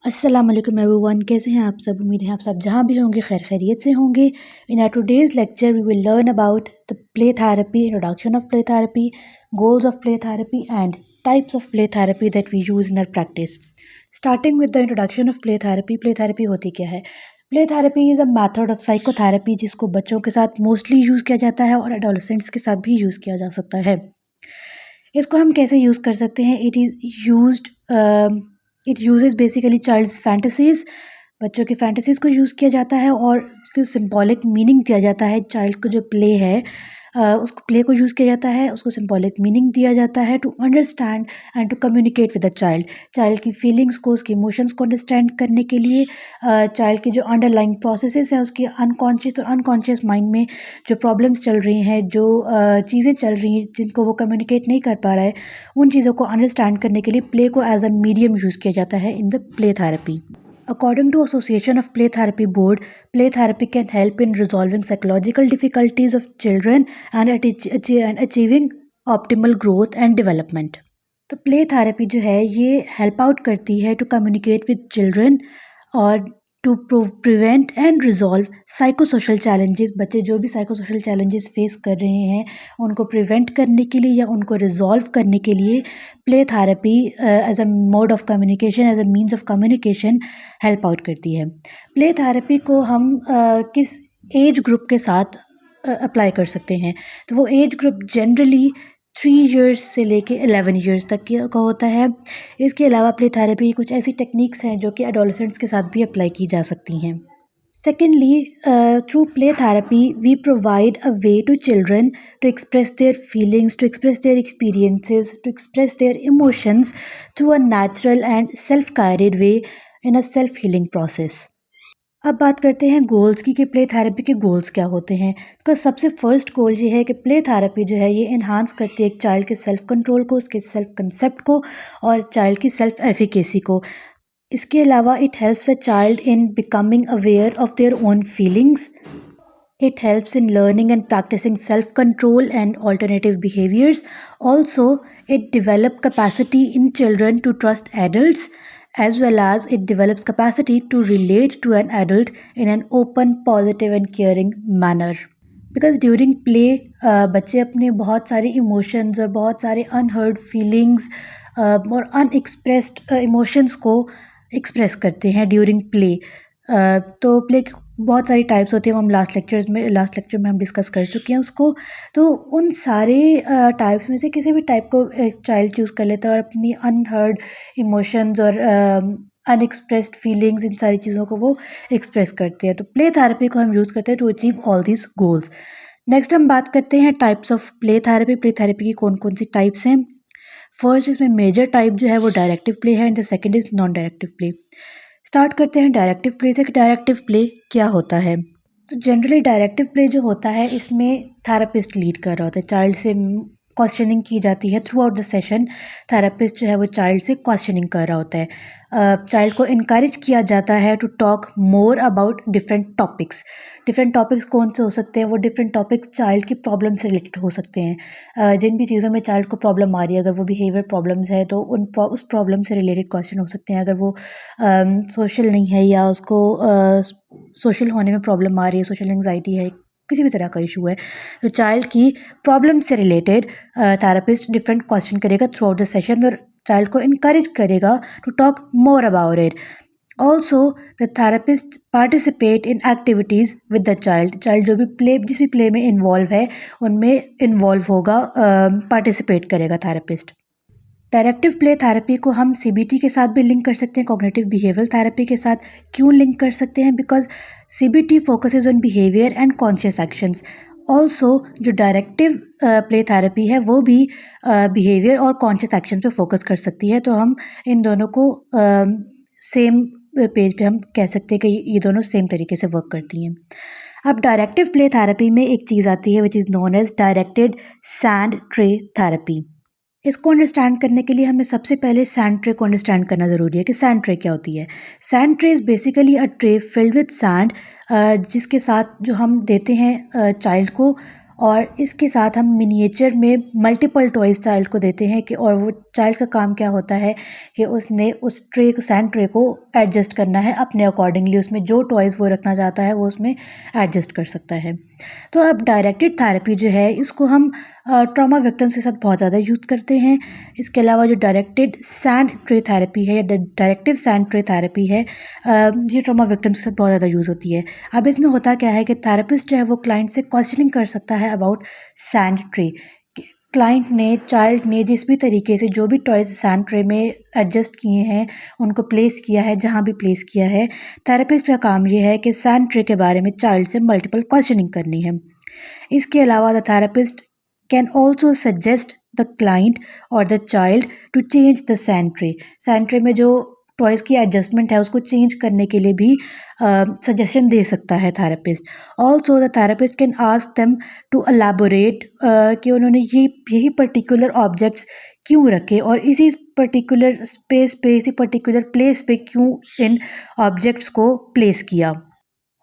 अस्सलाम वालेकुम एवरीवन, कैसे हैं आप सब। उम्मीद है आप सब जहाँ भी होंगे खैर खैरियत से होंगे। In our today's lecture we will learn about the play therapy, introduction of play therapy, goals of play therapy and types of play therapy that we use in our practice. Starting with the introduction of play therapy. Play therapy होती क्या है? Play therapy is a method of psychotherapy जिसको बच्चों के साथ mostly use किया जाता है और एडोलसेंट्स के साथ भी यूज़ किया जा सकता है। इसको हम कैसे यूज़ कर सकते हैं? It uses basically child's fantasies. बच्चों की फैंटेसीज़ को यूज़ किया जाता है और उसको सिंबॉलिक मीनिंग दिया जाता है। चाइल्ड को जो प्ले है उसको प्ले को यूज़ किया जाता है, उसको सिंबॉलिक मीनिंग दिया जाता है to understand and to communicate with the child. Child की फीलिंग्स को, उसकी इमोशंस को अंडरस्टैंड करने के लिए चाइल्ड की जो अंडरलाइंग प्रोसेसेस है उसके अनकॉन्शियस और अनकॉन्शियस माइंड में जो प्रॉब्लम्स चल रही हैं, जो चीज़ें चल रही हैं जिनको वो कम्युनिकेट नहीं कर पा रहा है, उन चीज़ों को अंडरस्टैंड करने के लिए प्ले को एज अ मीडियम यूज़ किया जाता है in the play therapy. According to Association of Play Therapy Board, play therapy can help in resolving psychological difficulties of children and and achieving optimal growth and development. तो play therapy जो है ये help out करती है to communicate with children और to prevent and resolve psychosocial challenges. बच्चे जो भी साइकोसोशल चैलेंजेस फेस कर रहे हैं उनको प्रिवेंट करने के लिए या उनको रिजॉल्व करने के लिए play therapy as a mode of communication, as a means of communication help out करती है। प्ले थेरेपी को हम किस एज ग्रुप के साथ अप्लाई कर सकते हैं? तो वो एज ग्रुप जनरली 3 इयर्स से लेके 11 इयर्स तक का होता है। इसके अलावा प्ले थेरेपी की कुछ ऐसी टेक्निक्स हैं जो कि एडोलसेंट्स के साथ भी अप्लाई की जा सकती हैं। Secondly, through play therapy, we provide a way to children to express their feelings, to express their experiences, to express their emotions through a natural and self-guided way in a self-healing process. अब बात करते हैं goals की कि play therapy के goals क्या होते हैं। तो सबसे फर्स्ट गोल ये है कि प्ले थेरेपी जो है ये इन्हांस करती है एक चाइल्ड के सेल्फ कंट्रोल को, उसके सेल्फ कंसेप्ट को और चाइल्ड की सेल्फ एफिकेसी को। इसके अलावा it helps a child in becoming aware of their own feelings. It helps in learning and practicing self-control and alternative behaviors. Also, it develops capacity in children to trust adults, as well as it develops capacity to relate to an adult in an open, positive and caring manner. Because during play बच्चे अपने बहुत सारे emotions और बहुत सारे unheard feelings और unexpressed emotions को express करते हैं ड्यूरिंग प्ले। तो प्ले की बहुत सारी टाइप्स होती हैं, वो हम लास्ट लेक्चर में हम डिस्कस कर चुके हैं उसको। तो उन सारे टाइप्स में से किसी भी टाइप को एक चाइल्ड चूज़ कर लेता है और अपनी अनहर्ड इमोशंस और अनएक्सप्रेस्ड फीलिंग्स, इन सारी चीज़ों को वो एक्सप्रेस करते हैं। तो प्ले थेरेपी को हम यूज़ करते हैं to achieve all these goals. Next हम बात करते हैं types of play therapy. Play therapy की कौन कौन सी टाइप्स हैं? फर्स्ट इसमें मेजर टाइप जो है वो डायरेक्टिव प्ले है and the second is non directive play. Start करते हैं डायरेक्टिव प्ले से कि डायरेक्टिव प्ले क्या होता है। तो जनरली डायरेक्टिव प्ले जो होता है इसमें थेरेपिस्ट लीड कर रहा होता है, चाइल्ड से क्वेश्चनिंग की जाती है through out the session. Therapist जो है वो चाइल्ड से क्वेश्चनिंग कर रहा होता है। चाइल्ड को इनकरेज किया जाता है to talk more about different topics. Different topics कौन से हो सकते हैं? वो डिफरेंट टॉपिक्स चाइल्ड की प्रॉब्लम से रिलेटेड हो सकते हैं। जिन भी चीज़ों में चाइल्ड को प्रॉब्लम आ रही है, अगर वो बिहेवियर प्रॉब्लम्स है तो उस प्रॉब्लम से रिलेटेड क्वेश्चन हो सकते हैं। अगर वो सोशल नहीं है या उसको सोशल होने में प्रॉब्लम आ रही है, सोशल एंग्जाइटी है, किसी भी तरह का इशू है, तो चाइल्ड की प्रॉब्लम से रिलेटेड थेरेपिस्ट डिफरेंट क्वेश्चन करेगा थ्रू आउट द सेशन और चाइल्ड को इनकरेज करेगा to talk more about it. Also the therapist participate in activities with the child जो भी जिस भी प्ले में इन्वॉल्व है उनमें इन्वॉल्व होगा, पार्टिसिपेट करेगा थेरेपिस्ट। डायरेक्टिव प्ले थेरेपी को हम सीबीटी के साथ भी लिंक कर सकते हैं, कॉग्निटिव बिहेवियरल थेरेपी के साथ। क्यों लिंक कर सकते हैं? Because CBT focuses on behaviour and conscious actions. Also जो डायरेक्टिव प्ले थेरेपी है वो भी बिहेवियर और कॉन्शियस एक्शन पे फोकस कर सकती है। तो हम इन दोनों को सेम पेज पे हम कह सकते हैं कि ये दोनों सेम तरीके से वर्क करती हैं। अब डायरेक्टिव प्ले थेरेपी में एक चीज़ आती है which is known as directed sand tray therapy. इसको अंडरस्टैंड करने के लिए हमें सबसे पहले सैंड ट्रे को अंडरस्टैंड करना ज़रूरी है कि सैंड ट्रे क्या होती है। Sand tray is basically a tray filled with sand, जिसके साथ जो हम देते हैं चाइल्ड को और इसके साथ हम मिनिएचर में मल्टीपल टॉयज़ चाइल्ड को देते हैं कि और वो चाइल्ड का काम क्या होता है कि उसने उस ट्रे को सैंड ट्रे को एडजस्ट करना है अपने अकॉर्डिंगली, उसमें जो टॉयज़ वो रखना चाहता है वो उसमें एडजस्ट कर सकता है। तो अब डायरेक्टेड थेरेपी जो है इसको हम ट्रॉमा विक्टिम्स के साथ बहुत ज़्यादा यूज़ करते हैं। इसके अलावा जो डायरेक्टेड सैंड ट्रे थेरेपी है या डायरेक्टिव सैंड ट्रे थेरेपी है, ये ट्रॉमा विक्टिम्स के साथ बहुत ज़्यादा यूज़ होती है। अब इसमें होता क्या है कि थेरेपिस्ट जो है वो क्लाइंट से क्वेश्चनिंग कर सकता है अबाउट सैंड ट्रे। क्लाइंट ने, चाइल्ड ने जिस भी तरीके से जो भी टॉयज़ सैंड ट्रे में एडजस्ट किए हैं, उनको प्लेस किया है जहाँ भी प्लेस किया है, थेरेपिस्ट का काम ये है कि सैंड ट्रे के बारे में चाइल्ड से मल्टीपल क्वेश्चनिंग करनी है। इसके अलावा the therapist can also suggest the client or the child to change the sand tray. Sand tray में जो टॉयज़ की एडजस्टमेंट है उसको चेंज करने के लिए भी सजेशन दे सकता है therapist. Also the therapist can ask them to elaborate कि उन्होंने यही पर्टिकुलर ऑब्जेक्ट्स क्यों रखे और इसी पर्टिकुलर स्पेस पे, इसी पर्टिकुलर प्लेस पे क्यों इन ऑब्जेक्ट्स को प्लेस किया।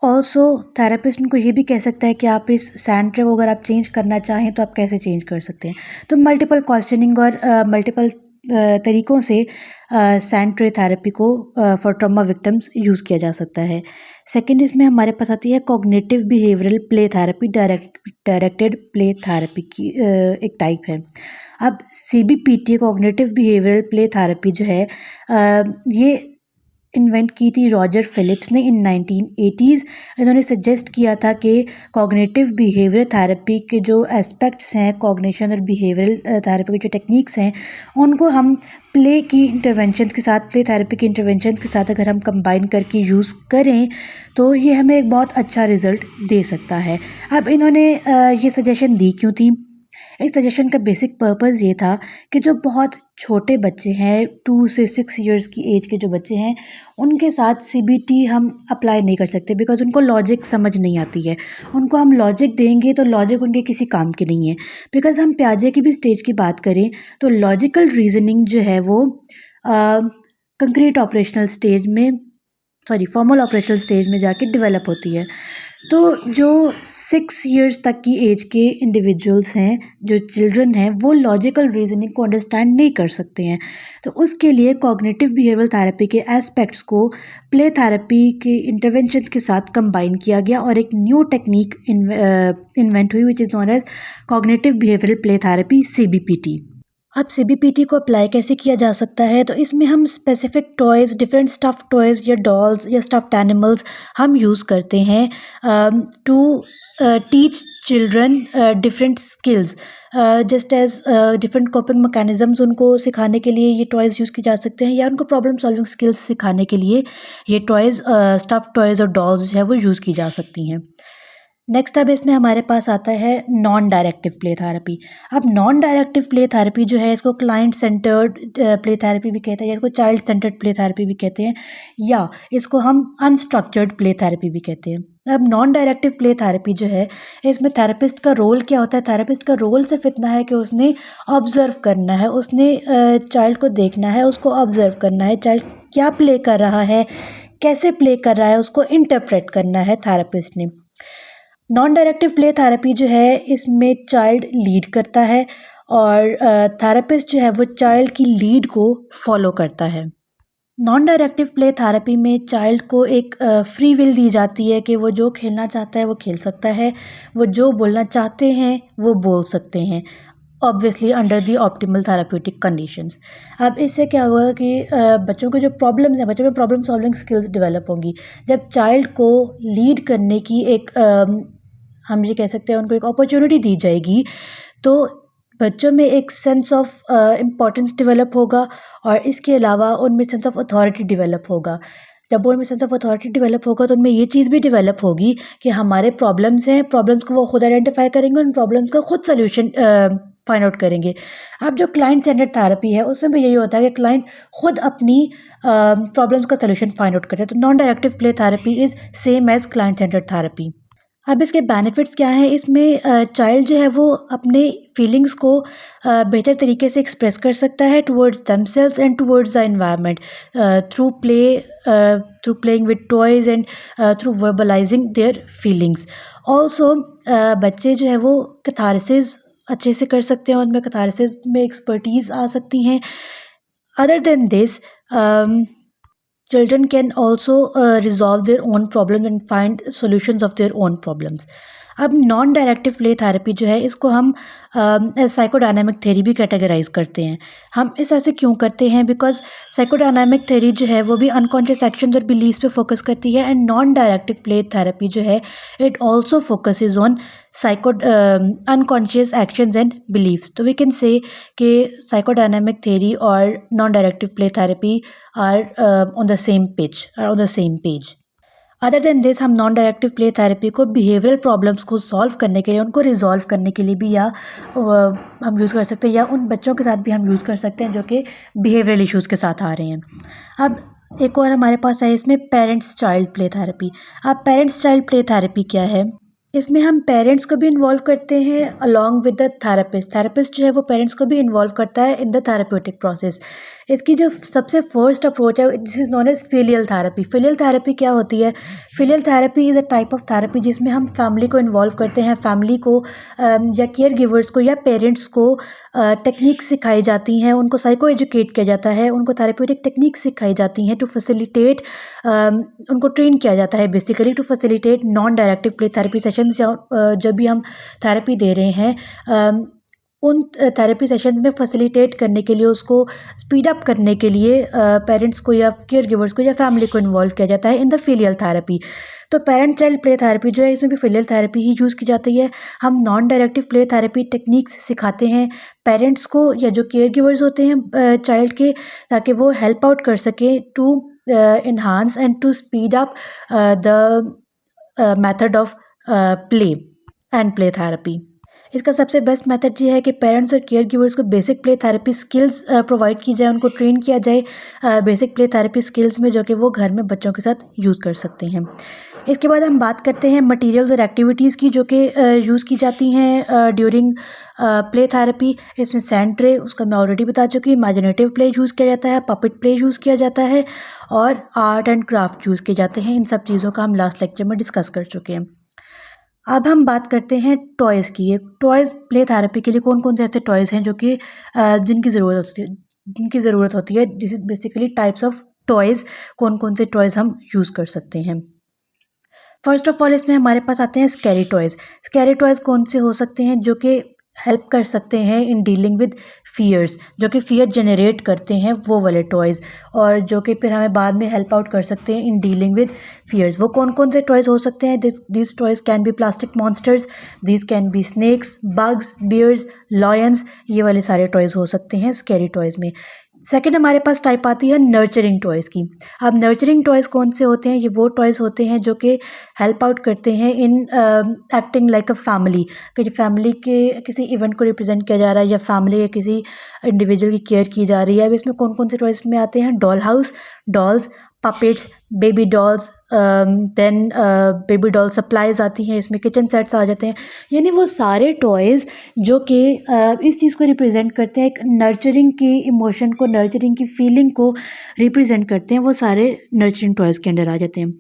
ऑल्सो थेरेपिस्ट उनको ये भी कह सकता है कि आप इस सैंड ट्रे को अगर आप चेंज करना चाहें तो आप कैसे चेंज कर सकते हैं। तो मल्टीपल क्वेश्चनिंग और मल्टीपल तरीक़ों से सैंड ट्रे थेरेपी को फॉर ट्रॉमा विक्टिम्स यूज़ किया जा सकता है। सेकंड इसमें हमारे पास आती है cognitive behavioural play therapy, directed play therapy की एक टाइप है। अब CBPT cognitive behavioural play therapy जो है ये इन्वेंट की थी रॉजर फिलिप्स ने इन 1980s। इन्होंने सजेस्ट किया था कि कॉग्निटिव बिहेवियर थेरेपी के जो एस्पेक्ट्स हैं, कॉग्निशन और बिहेवियरल थेरेपी की जो टेक्निक्स हैं, उनको हम प्ले की इंटरवेंशंस के साथ, प्ले थेरेपी की इंटरवेंशंस के साथ अगर हम कंबाइन करके यूज़ करें तो ये हमें एक बहुत अच्छा रिज़ल्ट दे सकता है। अब इन्होंने ये सजेशन दी क्यों थी? इस सजेशन का बेसिक पर्पस ये था कि जो बहुत छोटे बच्चे हैं, 2 से 6 इयर्स की एज के जो बच्चे हैं, उनके साथ CBT हम अप्लाई नहीं कर सकते बिकॉज़ उनको लॉजिक समझ नहीं आती है। उनको हम लॉजिक देंगे तो लॉजिक उनके किसी काम की नहीं है। बिकॉज़ हम प्याजे की भी स्टेज की बात करें तो लॉजिकल रीज़निंग जो है वो कंक्रीट ऑपरेशनल स्टेज में, फॉर्मल ऑपरेशनल स्टेज में जाके डेवलप होती है। तो जो 6 इयर्स तक की एज के इंडिविजुअल्स हैं, जो चिल्ड्रन हैं, वो लॉजिकल रीजनिंग को अंडरस्टैंड नहीं कर सकते हैं। तो उसके लिए कॉग्निटिव बिहेवियरल थेरेपी के एस्पेक्ट्स को प्ले थेरेपी के इंटरवेंशंस के साथ कंबाइन किया गया और एक न्यू टेक्निक इन्वेंट हुई which is known as cognitive behavioural play therapy, CBPT। अब CBPT को अप्लाई कैसे किया जा सकता है? तो इसमें हम specific toys, different stuffed toys या डॉल्स या स्टफ़्ड एनिमल्स हम यूज़ करते हैं to teach children different skills, just as different coping mechanisms उनको सिखाने के लिए ये टॉयज़ यूज़ किए जा सकते हैं, या उनको प्रॉब्लम सॉल्विंग स्किल्स सिखाने के लिए ये टॉयज़, स्टफ़्ड टॉयज़ और डॉल्स जो है वो यूज़ की जा सकती हैं। नेक्स्ट अब इसमें हमारे पास आता है नॉन डायरेक्टिव प्ले थेरेपी। अब नॉन डायरेक्टिव प्ले थेरेपी जो है इसको क्लाइंट सेंटर्ड प्ले थेरेपी भी कहते हैं, या इसको चाइल्ड सेंटर्ड प्ले थेरेपी भी कहते हैं, या इसको हम अनस्ट्रक्चर्ड प्ले थेरेपी भी कहते हैं। अब नॉन डायरेक्टिव प्ले थेरेपी जो है इसमें थेरेपिस्ट का रोल क्या होता है? थेरेपिस्ट का रोल सिर्फ इतना है कि उसने ऑब्ज़र्व करना है, उसने चाइल्ड को देखना है, उसको ऑब्ज़र्व करना है, चाइल्ड क्या प्ले कर रहा है, कैसे प्ले कर रहा है, उसको इंटरप्रेट करना है थेरेपिस्ट ने। नॉन डायरेक्टिव प्ले थेरेपी जो है इसमें चाइल्ड लीड करता है और थेरेपिस्ट जो है वो चाइल्ड की लीड को फॉलो करता है। नॉन डायरेक्टिव प्ले थेरेपी में चाइल्ड को एक फ्री विल दी जाती है कि वो जो खेलना चाहता है वो खेल सकता है, वो जो बोलना चाहते हैं वो बोल सकते हैं, obviously under the optimal therapeutic conditions. अब इससे क्या होगा कि बच्चों के जो प्रॉब्लम्स हैं, बच्चों में प्रॉब्लम सॉल्विंग स्किल्स डेवलप होंगी। जब चाइल्ड को लीड करने की एक हम ये कह सकते हैं उनको एक अपॉर्चुनिटी दी जाएगी, तो बच्चों में एक सेंस ऑफ इम्पोर्टेंस डेवलप होगा और इसके अलावा उनमें सेंस ऑफ अथॉरिटी डेवलप होगा। जब उनमें सेंस ऑफ अथॉरिटी डेवलप होगा तो उनमें ये चीज़ भी डेवलप होगी कि हमारे प्रॉब्लम्स हैं, प्रॉब्लम्स को वो खुद आइडेंटिफाई करेंगे, उन प्रॉब्लम्स का खुद सोल्यूशन फाइंड आउट करेंगे। अब जो क्लाइंट सेंटर्ड थेरेपी है उसमें भी यही होता है कि क्लाइंट खुद अपनी प्रॉब्लम्स का सोल्यूशन फाइंड आउट करते हैं। तो non directive play therapy is same as client centred therapy. अब इसके बेनिफिट्स क्या हैं? इसमें चाइल्ड जो है वो अपने फीलिंग्स को बेहतर तरीके से एक्सप्रेस कर सकता है towards themselves and towards the environment through play, through playing with toys and through verbalising their feelings. Also बच्चे जो है वो कैथारसिस अच्छे से कर सकते हैं, उनमें कैथारसिस में एक्सपर्टीज़ आ सकती हैं। Other than this, children can also resolve their own problems and find solutions of their own problems. अब नॉन डायरेक्टिव प्ले थेरेपी जो है इसको हम साइकोडायनामिक थ्योरी भी कैटेगराइज करते हैं। हम इस तरह से क्यों करते हैं? बिकॉज साइकोडायनामिक थ्योरी जो है वो भी अनकॉन्शियस एक्शंस और बिलीव्स पे फोकस करती है, and non directive play therapy जो है it also focuses on unconscious actions and beliefs. तो we can say कि psychodynamic theory और non-directive play therapy are on the same page. Other than this, हम non directive play therapy को behavioural problems को solve करने के लिए, उनको रिजॉल्व करने के लिए भी या हम यूज़ कर सकते हैं, या उन बच्चों के साथ भी हम यूज़ कर सकते हैं जो कि बिहेवियरल इश्यूज़ के साथ आ रहे हैं। अब एक और हमारे पास है इसमें पेरेंट्स चाइल्ड प्ले थेरेपी। अब पेरेंट्स चाइल्ड प्ले थेरेपी क्या है? इसमें हम पेरेंट्स को भी इन्वॉल्व करते हैं along with the therapist. Therapist जो है वो पेरेंट्स को भी इन्वॉल्व करता है इन द थेरेप्यूटिक प्रोसेस। इसकी जो सबसे फर्स्ट अप्रोच है this is known as filial therapy. Filial therapy क्या होती है? Filial therapy is a type of therapy जिसमें हम फैमिली को इन्वॉल्व करते हैं, फैमिली को या केयर गिवर्स को या पेरेंट्स को टेक्निक सिखाई जाती हैं, उनको साइको एजुकेट किया जाता है, उनको थेरेप्यूटिक टेक्निक सिखाई जाती हैं टू फैसिलिटेट, उनको ट्रेन किया जाता है basically to facilitate non directive play therapy sessions. जब भी हम थेरेपी दे रहे हैं उन थेरेपी सेशन में फैसिलिटेट करने के लिए, उसको स्पीड अप करने के लिए पेरेंट्स को या केयर गिवर्स को या फैमिली को इन्वॉल्व किया जाता है इन द फिलियल थेरेपी। तो पेरेंट चाइल्ड प्ले थेरेपी जो है इसमें भी फिलियल थेरेपी ही यूज़ की जाती है। हम non directive play therapy techniques सिखाते हैं पेरेंट्स को या जो केयर गिवर्स होते हैं चाइल्ड के, ताकि वो हेल्प आउट कर सकें to enhance and to speed up the method of play and play therapy. इसका सबसे बेस्ट मेथड ये है कि पेरेंट्स और केयर गिवर्स को basic play therapy skills provide की जाए, उनको ट्रेन किया जाए बेसिक प्ले थेरेपी स्किल्स में, जो कि वो घर में बच्चों के साथ यूज़ कर सकते हैं। इसके बाद हम बात करते हैं मटेरियल्स और एक्टिविटीज़ की जो कि यूज़ की जाती हैं ड्यूरिंग प्ले थेरेपी। इसमें सैंड ट्रे, उसका मैं ऑलरेडी बता चुकी, इमेजिनेटिव प्ले यूज़ किया जाता है, पपेट प्ले यूज़ किया जाता है, और आर्ट एंड क्राफ्ट यूज़ किए जाते हैं। इन सब चीज़ों का हम लास्ट लेक्चर में डिस्कस कर चुके हैं। अब हम बात करते हैं टॉयज़ की। ये टॉयज़ प्ले थेरेपी के लिए कौन कौन से ऐसे टॉयज़ हैं जो कि जिनकी ज़रूरत होती है this is basically types of toys, कौन कौन से टॉयज़ हम यूज़ कर सकते हैं। फर्स्ट ऑफ ऑल इसमें हमारे पास आते हैं स्कैरी टॉयज़। स्कैरी टॉयज़ कौन से हो सकते हैं? जो कि हेल्प कर सकते हैं इन डीलिंग विद फियर्स, जो कि फियर जनरेट करते हैं वो वाले टॉयज़, और जो कि फिर हमें बाद में हेल्प आउट कर सकते हैं इन डीलिंग विद फियर्स। वो कौन कौन से टॉयज़ हो सकते हैं? This toys can be plastic monsters, this can be snakes, bugs, bears, lions, ये वाले सारे टॉयज़ हो सकते हैं स्कैरी टॉयज़ में। सेकेंड हमारे पास टाइप आती है नर्चरिंग टॉयज़ की। अब नर्चरिंग टॉयज़ कौन से होते हैं? ये वो टॉयज़ होते हैं जो कि हेल्प आउट करते हैं in acting like a family, कि फैमिली के किसी इवेंट को रिप्रेजेंट किया जा रहा है या फैमिली या किसी इंडिविजुअल की केयर की जा रही है। अब इसमें कौन कौन से टॉयज़ में आते हैं? Doll house, dolls, puppets, baby dolls, then baby doll supplies आती हैं, इसमें किचन सेट्स आ जाते हैं। यानी वो सारे टॉयज़ जो कि इस चीज़ को रिप्रेजेंट करते हैं, एक नर्चरिंग की इमोशन को, नर्चरिंग की फीलिंग को रिप्रेजेंट करते हैं, वो सारे नर्चरिंग टॉयज़ के अंडर आ जाते हैं।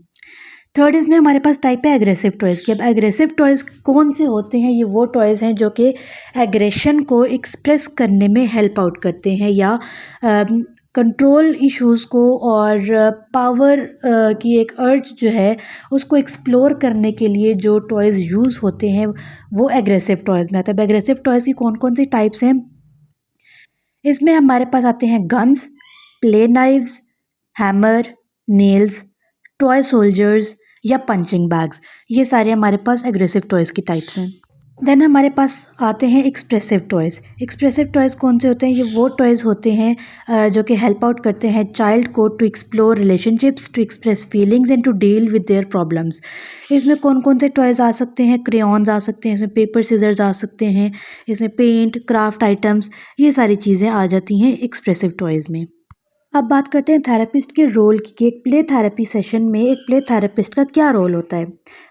थर्ड इसमें हमारे पास टाइप है एग्रेसिव टॉयज़ की। अब एग्रेसिव टॉयज़ कौन से होते हैं? ये वो टॉयज़ हैं जो कि एग्रेशन को एक्सप्रेस करने में हेल्प आउट करते हैं, या कंट्रोल इश्यूज़ को और पावर की एक अर्ज जो है उसको एक्सप्लोर करने के लिए जो टॉयज़ यूज़ होते हैं वो एग्रेसिव टॉयज़ में आता है। एग्रेसिव टॉयज़ की कौन कौन सी टाइप्स हैं? इसमें हमारे पास आते हैं guns, play knives, hammer, nails, toy soldiers या पंचिंग बैग्स। ये सारे हमारे पास एग्रेसिव टॉयज़ की टाइप्स हैं। देन हमारे पास आते हैं एक्सप्रेसिव टॉयज़। एक्सप्रेसिव टॉयज़ कौन से होते हैं? ये वो टॉयज़ होते हैं जो कि हेल्प आउट करते हैं चाइल्ड को to explore relationships, to express feelings and to deal with their problems. इसमें कौन कौन से टॉयज़ आ सकते हैं? क्रेयॉन्स आ सकते हैं, इसमें पेपर सीजर्स आ सकते हैं, इसमें पेंट, क्राफ्ट आइटम्स, ये सारी चीज़ें आ जाती हैं एक्सप्रेसिव टॉयज़ में। अब बात करते हैं थेरेपिस्ट के रोल की कि एक प्ले थेरेपी सेशन में एक प्ले थेरेपिस्ट का क्या रोल होता है।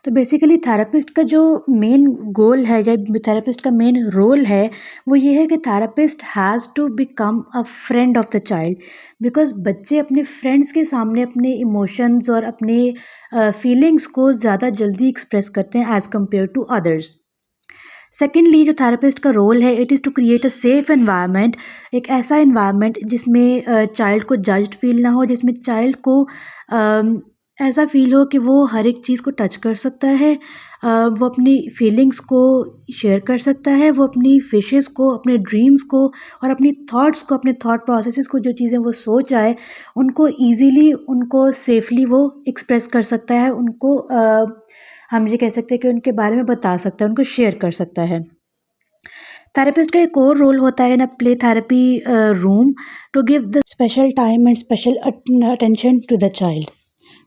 तो बेसिकली थेरेपिस्ट का जो मेन गोल है या थेरेपिस्ट का मेन रोल है वो ये है कि therapist has to become a friend of the child, because बच्चे अपने फ्रेंड्स के सामने अपने इमोशंस और अपने फीलिंग्स को ज़्यादा जल्दी एक्सप्रेस करते हैं as compare to others. Secondly जो थेरेपिस्ट का रोल है it is to create a safe environment, एक ऐसा एनवायरनमेंट जिसमें चाइल्ड को जज्ड फील ना हो, जिसमें चाइल्ड को ऐसा फील हो कि वो हर एक चीज़ को टच कर सकता है, वो अपनी फीलिंग्स को शेयर कर सकता है, वो अपनी विशेस को, अपने ड्रीम्स को और अपनी थॉट्स को, अपने थॉट प्रोसेसेस को, जो चीज़ें वो सोच रहा है उनको ईज़िली, उनको सेफली वो एक्सप्रेस कर सकता है, उनको हम ये कह सकते हैं कि उनके बारे में बता सकता है, उनको शेयर कर सकता है। थेरेपिस्ट का एक और रोल होता है in a play therapy room to give the special time and special attention to the child.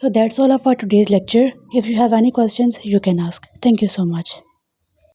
So that's all of our today's lecture. If you have any questions, you can ask. Thank you so much.